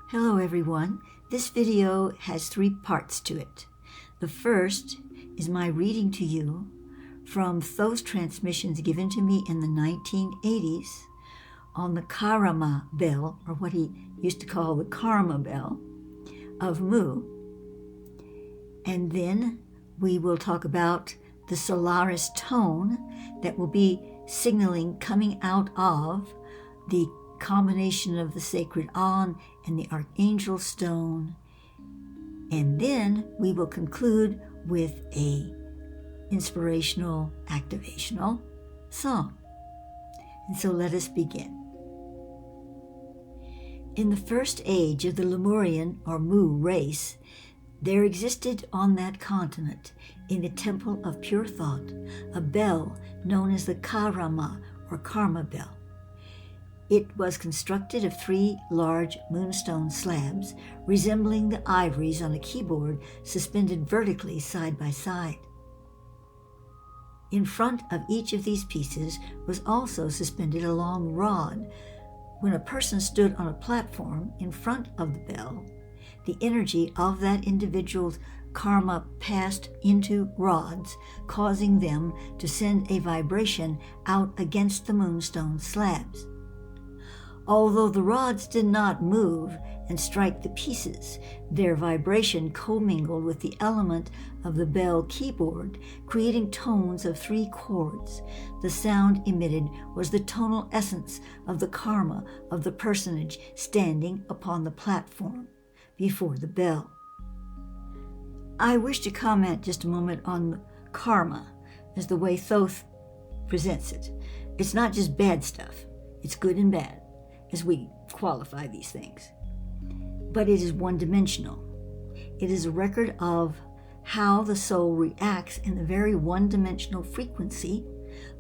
Hello everyone. This video has 3 parts to it. The first is my reading to you from those transmissions given to me in the 1980s on the Karma bell, or what he used to call the Karma bell of Mu. And then we will talk about the Solaris Tone that will be signaling coming out of the combination of the Sacred An and the Archangel Stone. And then we will conclude with a inspirational, activational song. And so let us begin. In the first age of the Lemurian or Mu race, there existed on that continent, in the temple of pure thought, a bell known as the Karma or Karma bell. It was constructed of 3 large moonstone slabs, resembling the ivories on a keyboard suspended vertically side by side. In front of each of these pieces was also suspended a long rod. When a person stood on a platform in front of the bell, the energy of that individual's karma passed into rods, causing them to send a vibration out against the moonstone slabs. Although the rods did not move and strike the pieces, their vibration commingled with the element of the bell keyboard, creating tones of 3 chords. The sound emitted was the tonal essence of the karma of the personage standing upon the platform before the bell. I wish to comment just a moment on karma as the way Thoth presents it. It's not just bad stuff, it's good and bad, as we qualify these things. But it is one-dimensional. It is a record of how the soul reacts in the very one-dimensional frequency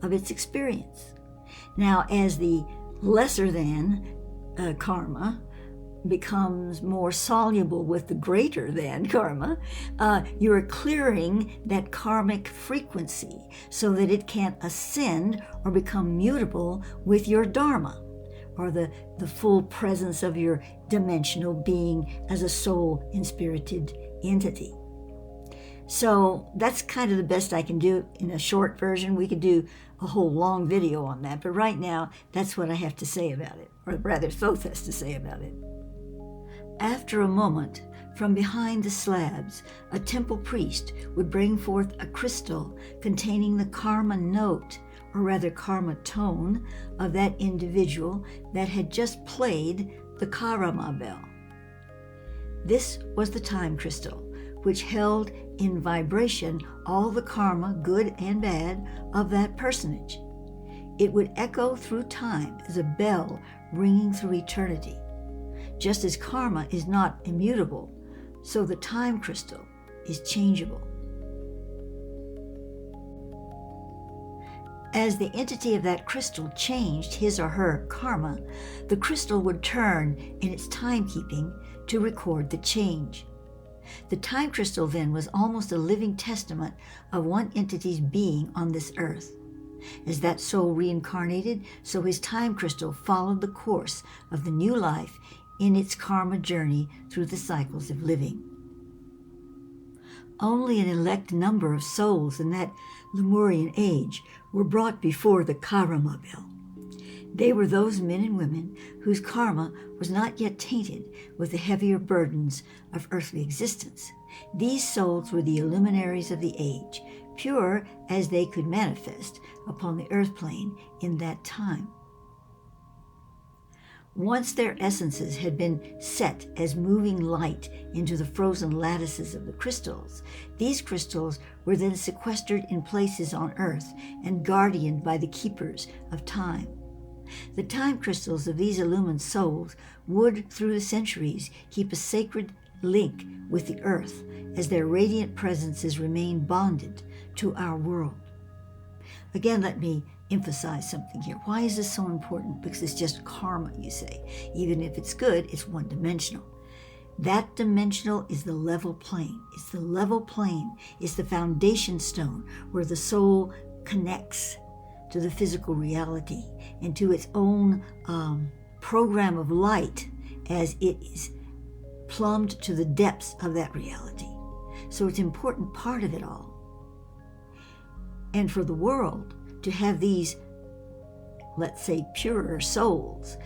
of its experience. Now, as the lesser than karma becomes more soluble with the greater than karma, you're clearing that karmic frequency so that it can't ascend or become mutable with your dharma, or the full presence of your dimensional being as a soul-inspirited entity. So that's kind of the best I can do in a short version. We could do a whole long video on that, but right now, that's what I have to say about it, or rather, Thoth has to say about it. After a moment, from behind the slabs, a temple priest would bring forth a crystal containing the karma note, or rather karma tone, of that individual that had just played the Karma bell. This was the time crystal, which held in vibration all the karma, good and bad, of that personage. It would echo through time as a bell ringing through eternity. Just as karma is not immutable, so the time crystal is changeable. As the entity of that crystal changed his or her karma, the crystal would turn in its timekeeping to record the change. The time crystal then was almost a living testament of one entity's being on this earth. As that soul reincarnated, so his time crystal followed the course of the new life in its karma journey through the cycles of living. Only an elect number of souls in that Lemurian age were brought before the Karma bell. They were those men and women whose karma was not yet tainted with the heavier burdens of earthly existence. These souls were the luminaries of the age, pure as they could manifest upon the earth plane in that time. Once their essences had been set as moving light into the frozen lattices of the crystals, these crystals were then sequestered in places on earth and guardianed by the keepers of time. The time crystals of these illumined souls would, through the centuries, keep a sacred link with the earth as their radiant presences remain bonded to our world. Again, let me emphasize something here. Why is this so important? Because it's just karma, you say. Even if it's good, it's one-dimensional. That dimensional is the level plane. It's the level plane. It's the foundation stone where the soul connects to the physical reality and to its own program of light as it is plumbed to the depths of that reality. So it's an important part of it all. And for the world to have these, let's say, purer souls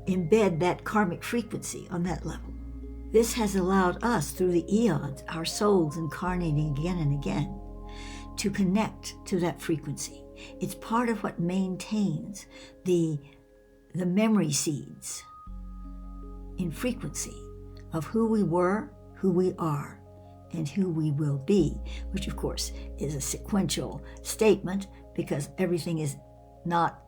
embed that karmic frequency on that level, this has allowed us through the eons, our souls incarnating again and again, to connect to that frequency. It's part of what maintains the memory seeds in frequency of who we were, who we are, and who we will be, which of course is a sequential statement because everything is not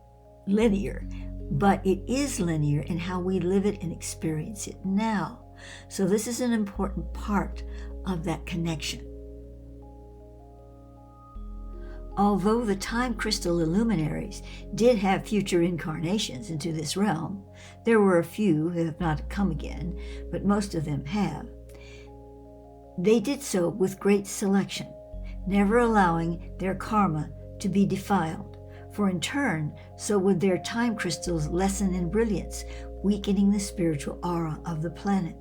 linear, but it is linear in how we live it and experience it now. So this is an important part of that connection. Although the time crystal luminaries did have future incarnations into this realm, there were a few who have not come again, but most of them have. They did so with great selection, never allowing their karma to be defiled, for in turn, so would their time crystals lessen in brilliance, weakening the spiritual aura of the planet.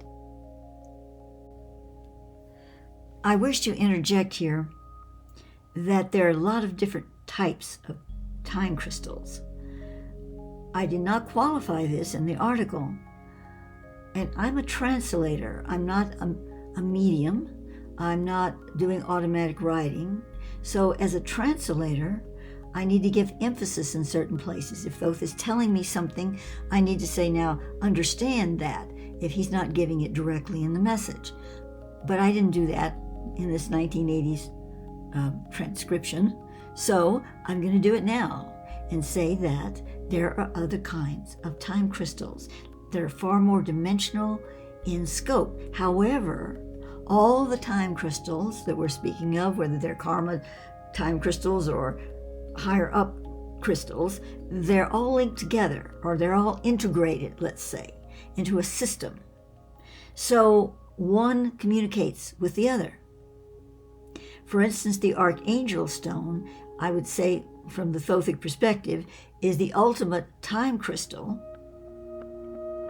I wish to interject here that there are a lot of different types of time crystals. I did not qualify this in the article, and I'm a translator. I'm not a medium. I'm not doing automatic writing. So as a translator, I need to give emphasis in certain places. If Thoth is telling me something, I need to say, now, understand that, if he's not giving it directly in the message. But I didn't do that in this 1980s transcription. So I'm going to do it now and say that there are other kinds of time crystals that are far more dimensional in scope. However, all the time crystals that we're speaking of, whether they're karma time crystals or higher up crystals, they're all linked together, or they're all integrated, let's say, into a system. So one communicates with the other. For instance, the Archangel Stone, I would say from the Thothic perspective, is the ultimate time crystal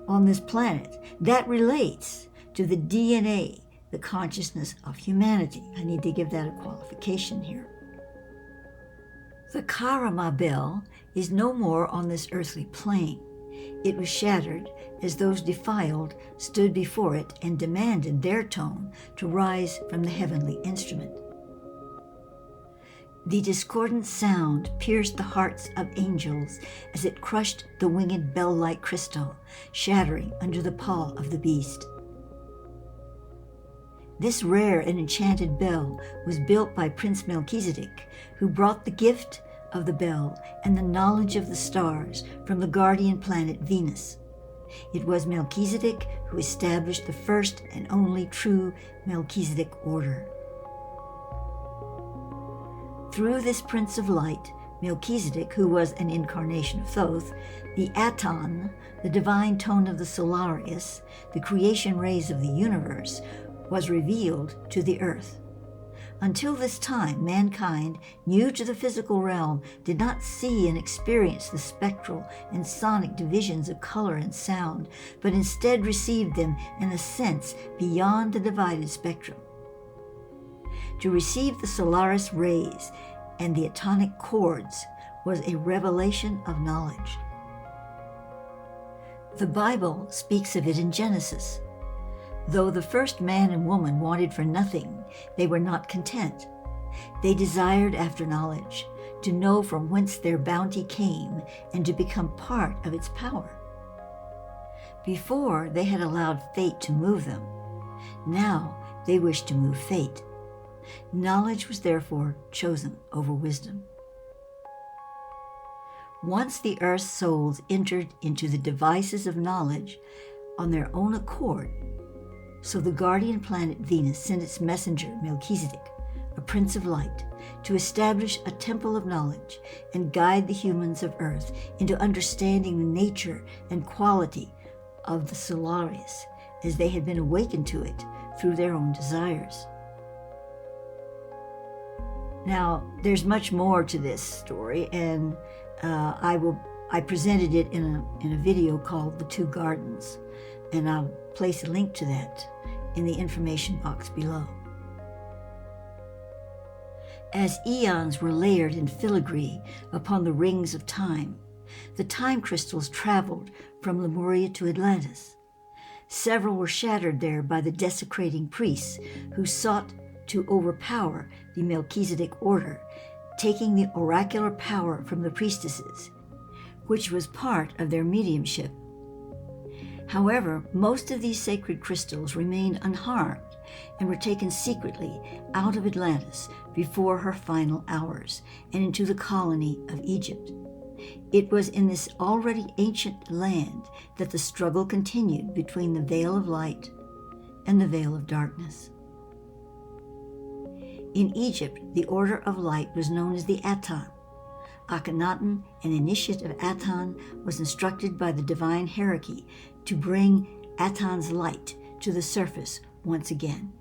on this planet that relates to the DNA, the consciousness of humanity. I need to give that a qualification here. The Karama bell is no more on this earthly plane. It was shattered as those defiled stood before it and demanded their tone to rise from the heavenly instrument. The discordant sound pierced the hearts of angels as it crushed the winged bell-like crystal, shattering under the paw of the beast. This rare and enchanted bell was built by Prince Melchizedek, who brought the gift of the bell and the knowledge of the stars from the guardian planet Venus. It was Melchizedek who established the first and only true Melchizedek order. Through this Prince of Light, Melchizedek, who was an incarnation of Thoth, the Aton, the divine tone of the Solaris, the creation rays of the universe, was revealed to the earth. Until this time, mankind, new to the physical realm, did not see and experience the spectral and sonic divisions of color and sound, but instead received them in a sense beyond the divided spectrum. To receive the Solaris rays and the atonic chords was a revelation of knowledge. The Bible speaks of it in Genesis. Though the first man and woman wanted for nothing, they were not content. They desired after knowledge, to know from whence their bounty came and to become part of its power. Before, they had allowed fate to move them. Now, they wished to move fate. Knowledge was therefore chosen over wisdom. Once the earth's souls entered into the devices of knowledge on their own accord, so the guardian planet Venus sent its messenger Melchizedek, a prince of light, to establish a temple of knowledge and guide the humans of earth into understanding the nature and quality of the Solaris as they had been awakened to it through their own desires. Now, there's much more to this story, and I presented it in a video called The Two Gardens. and I'll place a link to that in the information box below. As eons were layered in filigree upon the rings of time, the time crystals traveled from Lemuria to Atlantis. Several were shattered there by the desecrating priests who sought to overpower the Melchizedek order, taking the oracular power from the priestesses, which was part of their mediumship. However, most of these sacred crystals remained unharmed and were taken secretly out of Atlantis before her final hours and into the colony of Egypt. It was in this already ancient land that the struggle continued between the veil of light and the veil of darkness. In Egypt, the order of light was known as the Aton. Akhenaten, an initiate of Aton, was instructed by the divine hierarchy to bring Aton's light to the surface once again.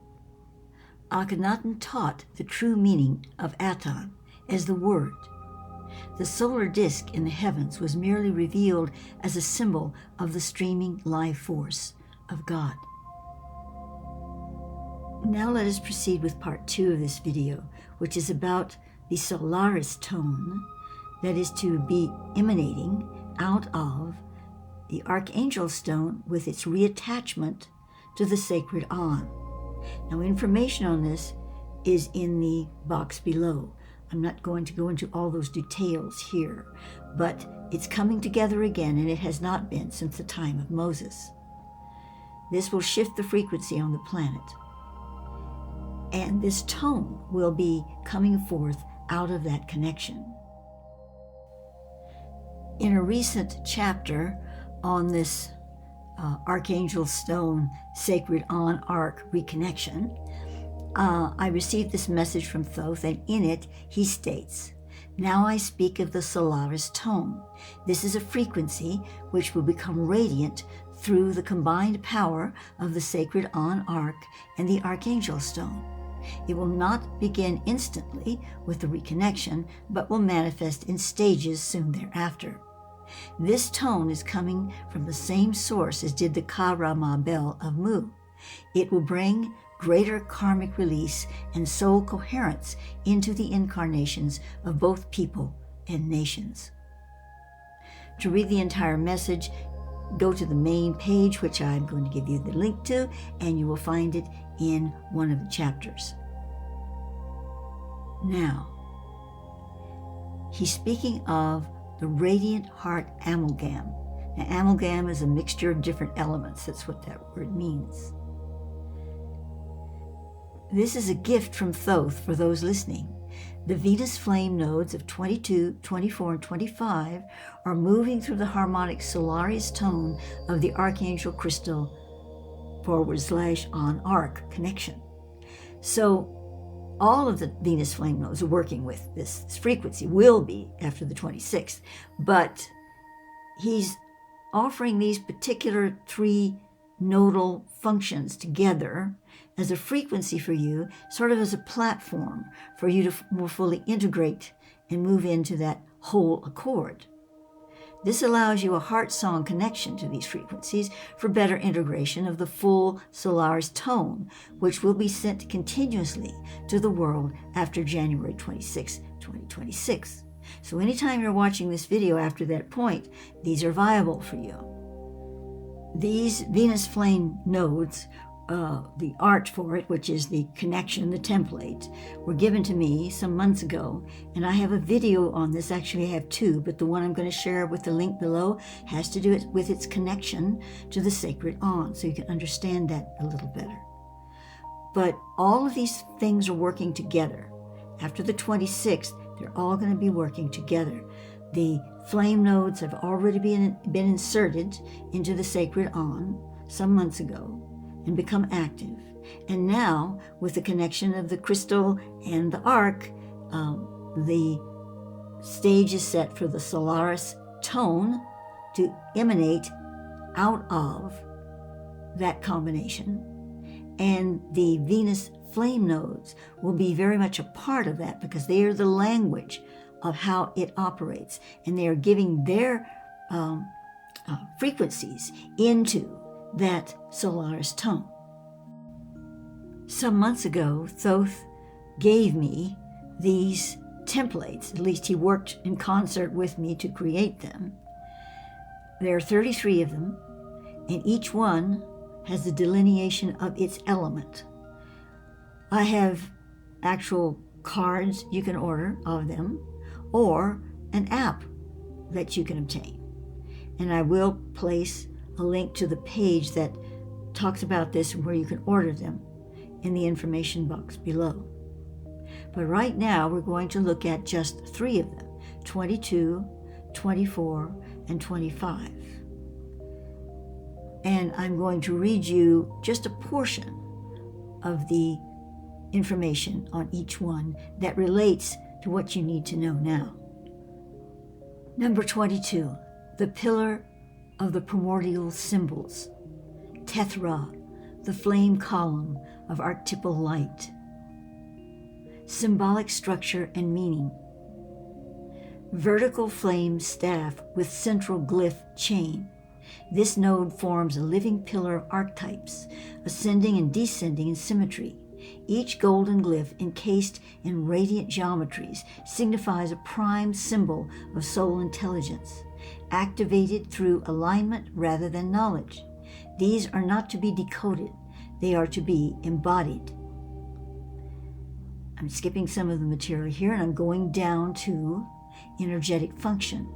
Akhenaten taught the true meaning of Aton as the Word. The solar disk in the heavens was merely revealed as a symbol of the streaming life force of God. Now let us proceed with part 2 of this video, which is about the Solaris Tone that is to be emanating out of the Archangel Stone with its reattachment to the Sacred An. Now, information on this is in the box below. I'm not going to go into all those details here, but it's coming together again, and it has not been since the time of Moses. This will shift the frequency on the planet, and this tone will be coming forth out of that connection. In a recent chapter on this Archangel Stone Sacred An Arc reconnection, I received this message from Thoth, and in it he states, "Now I speak of the Solaris Tone. This is a frequency which will become radiant through the combined power of the Sacred An Arc and the Archangel Stone. It will not begin instantly with the reconnection, but will manifest in stages soon thereafter. This tone is coming from the same source as did the Ka-Ra-Ma bell of Mu. It will bring greater karmic release and soul coherence into the incarnations of both people and nations." To read the entire message, go to the main page, which I'm going to give you the link to, and you will find it in one of the chapters. Now, he's speaking of the radiant heart amalgam. Now, amalgam is a mixture of different elements. That's what that word means. This is a gift from Thoth for those listening. The Venus flame nodes of 22, 24, and 25 are moving through the harmonic Solaris tone of the Archangel crystal /on arc connection. So all of the Venus flame nodes are working with this frequency, will be after the 26th, but he's offering these particular 3 nodal functions together as a frequency for you, sort of as a platform for you to more fully integrate and move into that whole accord. This allows you a heart song connection to these frequencies for better integration of the full Solaris tone, which will be sent continuously to the world after January 26, 2026. So anytime you're watching this video after that point, these are viable for you. These Venus flame nodes, the art for it, which is the connection, the template, were given to me some months ago, and I have a video on this. Actually, I have 2, but the one I'm going to share with the link below has to do with its connection to the Sacred An, so you can understand that a little better. But all of these things are working together. After the 26th, they're all going to be working together. The flame nodes have already been inserted into the Sacred An some months ago and become active. And now, with the connection of the crystal and the arc, the stage is set for the Solaris tone to emanate out of that combination. And the Venus flame nodes will be very much a part of that, because they are the language of how it operates, and they are giving their frequencies into that Solaris Tone. Some months ago, Thoth gave me these templates. At least he worked in concert with me to create them. There are 33 of them, and each one has the delineation of its element. I have actual cards you can order of them, or an app that you can obtain. And I will place a link to the page that talks about this and where you can order them in the information box below. But right now we're going to look at just 3 of them, 22, 24, and 25. And I'm going to read you just a portion of the information on each one that relates to what you need to know now. Number 22, the pillar of the primordial symbols. Tethra, the flame column of archetypal light. Symbolic structure and meaning. Vertical flame staff with central glyph chain. This node forms a living pillar of archetypes, ascending and descending in symmetry. Each golden glyph, encased in radiant geometries, signifies a prime symbol of soul intelligence, activated through alignment rather than knowledge. These are not to be decoded, they are to be embodied. I'm skipping some of the material here, and I'm going down to energetic function.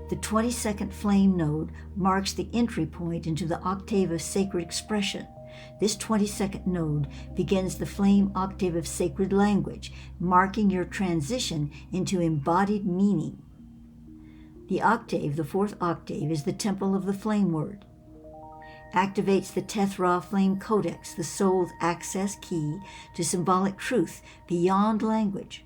The 22nd flame node marks the entry point into the octave of sacred expression. This 22nd node begins the flame octave of sacred language, marking your transition into embodied meaning. The octave, the 4th octave, is the temple of the flame word. Activates the Tethra flame codex, the soul's access key to symbolic truth beyond language.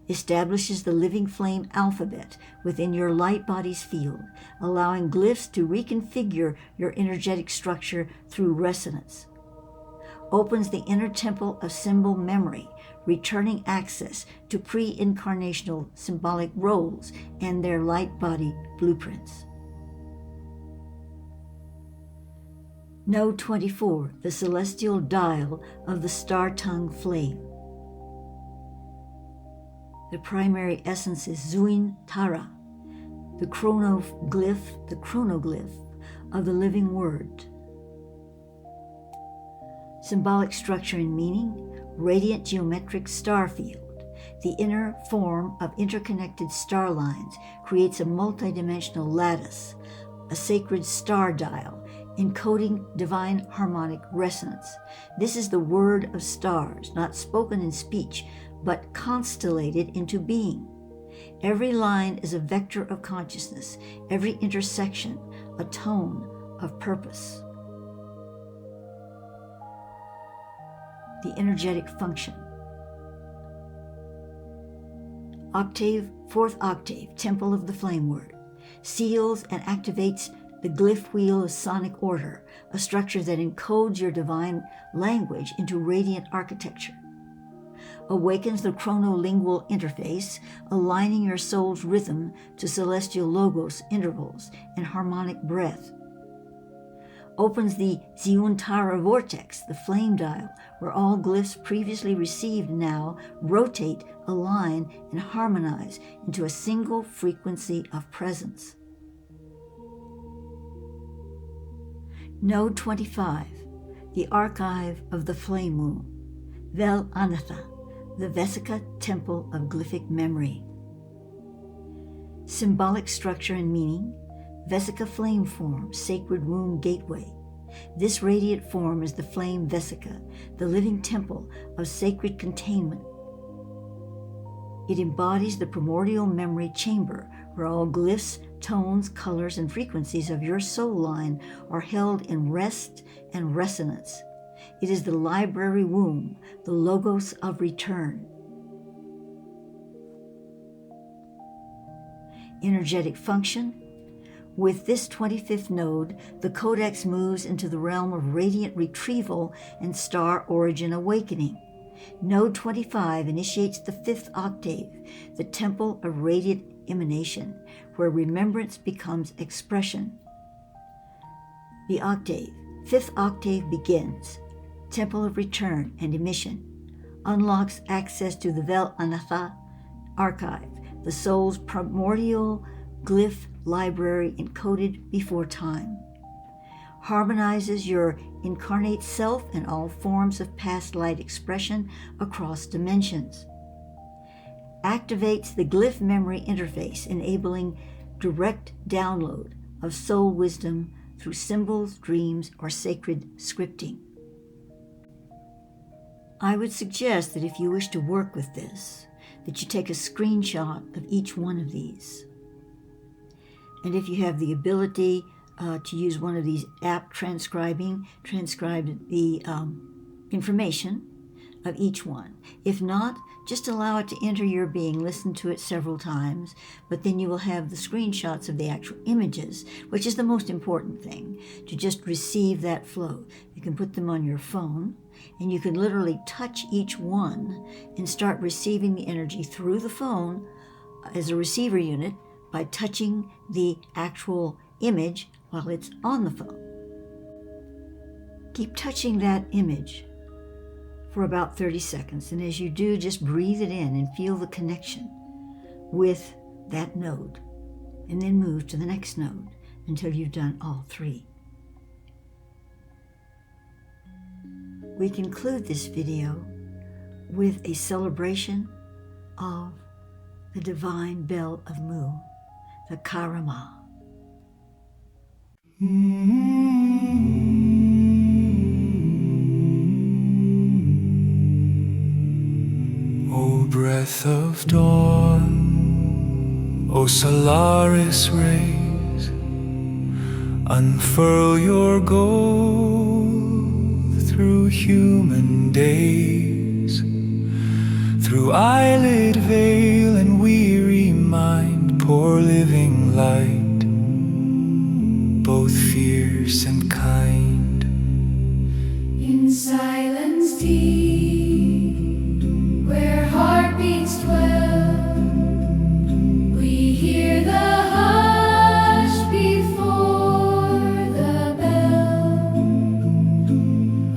Establishes the living flame alphabet within your light body's field, allowing glyphs to reconfigure your energetic structure through resonance. Opens the inner temple of symbol memory, returning access to pre-incarnational symbolic roles and their light body blueprints. Node 24, the celestial dial of the star-tongue flame. The primary essence is Zuin Tara, the chronoglyph of the living word. Symbolic structure and meaning, radiant geometric star field. The inner form of interconnected star lines creates a multidimensional lattice, a sacred star dial, encoding divine harmonic resonance. This is the word of stars, not spoken in speech, but constellated into being. Every line is a vector of consciousness, every intersection a tone of purpose. The energetic function. Octave, 4th octave, temple of the flame word. Seals and activates the glyph wheel of sonic order, a structure that encodes your divine language into radiant architecture. Awakens the chronolingual interface, aligning your soul's rhythm to celestial logos intervals and harmonic breath. Opens the Ziuntara vortex, the flame dial, where all glyphs previously received now rotate, align, and harmonize into a single frequency of presence. Node 25, the archive of the flame womb. Vel Anatha, the Vesica temple of glyphic memory. Symbolic structure and meaning, Vesica flame form, sacred womb gateway. This radiant form is the flame Vesica, the living temple of sacred containment. It embodies the primordial memory chamber, where all glyphs, tones, colors, and frequencies of your soul line are held in rest and resonance. It is the library womb, the logos of return. Energetic function. With this 25th node, the codex moves into the realm of radiant retrieval and star origin awakening. Node 25 initiates the 5th octave, the temple of radiant emanation, where remembrance becomes expression. The octave. Fifth octave begins. Temple of Return and Emission. Unlocks access to the Vel Anatha archive, the soul's primordial glyph library encoded before time. Harmonizes your incarnate self and all forms of past light expression across dimensions. Activates the glyph memory interface, enabling direct download of soul wisdom through symbols, dreams, or sacred scripting. I would suggest that if you wish to work with this, that you take a screenshot of each one of these. And if you have the ability to use one of these app transcribe the information of each one. If not, just allow it to enter your being, listen to it several times, but then you will have the screenshots of the actual images, which is the most important thing, to just receive that flow. You can put them on your phone, and you can literally touch each one and start receiving the energy through the phone as a receiver unit by touching the actual image while it's on the phone. Keep touching that image for about 30 seconds, and as you do, just breathe it in and feel the connection with that node, and then move to the next node until you've done all three. We conclude this video with a celebration of the divine bell of Mu, the Karama. O breath of dawn, O Solaris rays, unfurl your gold through human days, through eyelid veil and weary mind, pour living light, both fierce and kind. In silence deep, where heartbeats dwell, we hear the hush before the bell.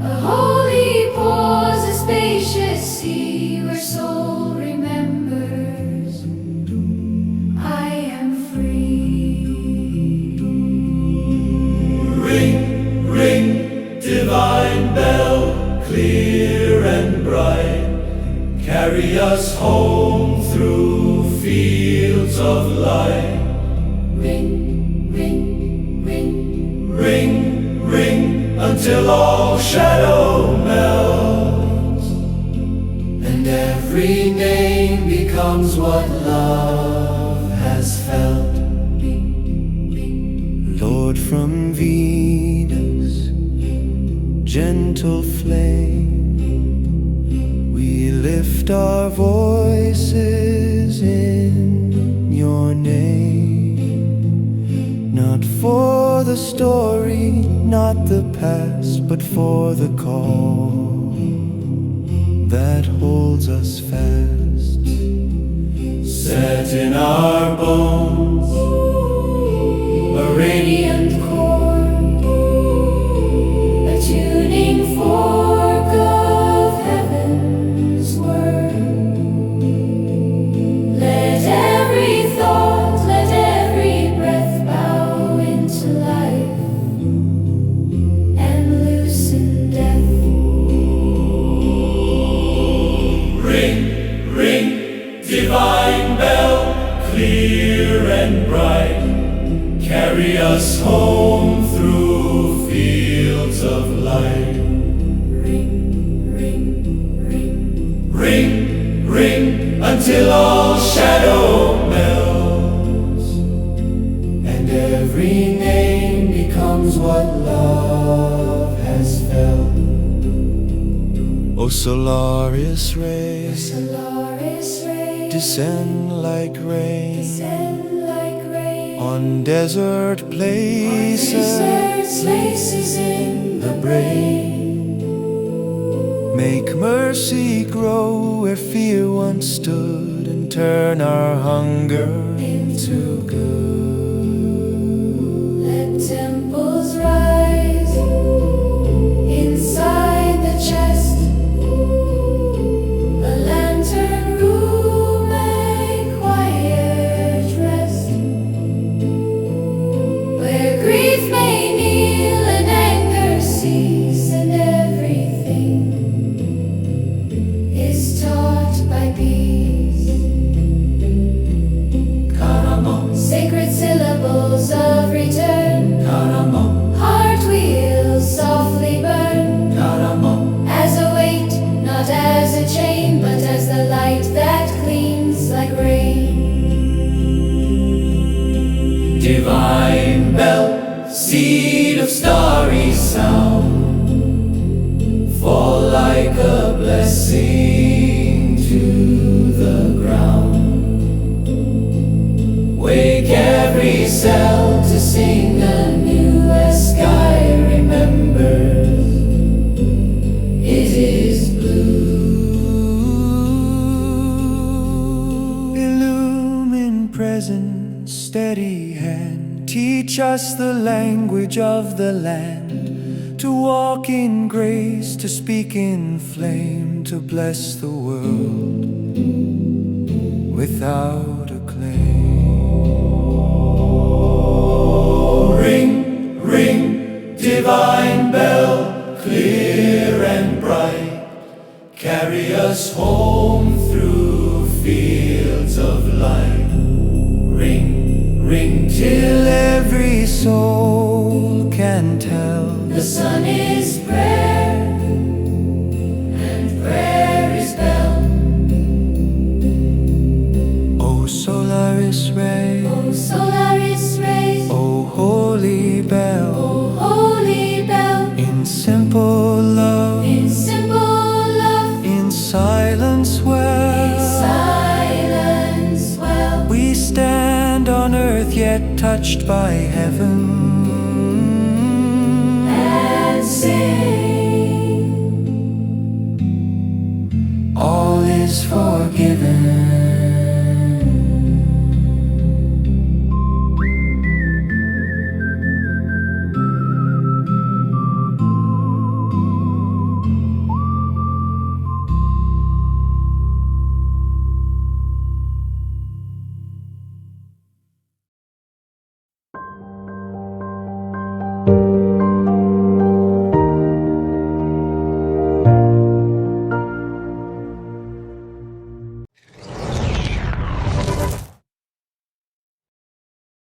A holy pause, a spacious sea, where soul remembers, I am free. Ring, ring, divine bell, clear and bright, carry us home through fields of light. Ring, ring, ring, Ring, ring, until all shadow melts, and every name becomes what love has felt. Lord from Venus, gentle flame, we lift our voices in your name, not for the story, not the past, but for the call that holds us fast. Set in our bones, a radiant chord, a tuning fork of heaven's word. let every thought, let every breath bow into life and loosen death. Ring, ring, divine bell, clear and bright, carry us home through fields of light. Ring, ring, ring, Ring, ring, until all shadow melts, and every name becomes what love has felt. O Solaris rays, Solaris rays, descend like rain descend like rain on desert places. deserts, places in the brain. Make mercy grow where fear once stood, and turn our hunger into good. Let temples rise divine bell, seed of starry sound, fall like a blessing to the ground. Wake every cell to sing anew as sky remembers it is blue. Illumine presence, steady hand, teach us the language of the land, to walk in grace, to speak in flame, to bless the world without a claim. Ring, ring, divine bell, clear and bright, carry us home through fields of light. Ring, ring, Till every soul can tell The sun is prayer, and prayer is bell. O Solaris ray, O Solaris rays, O holy bell, O holy bell. in simple love, In simple love, in silence well, silence well. we stand on earth yet touched by heaven, And sing. all is forgiven.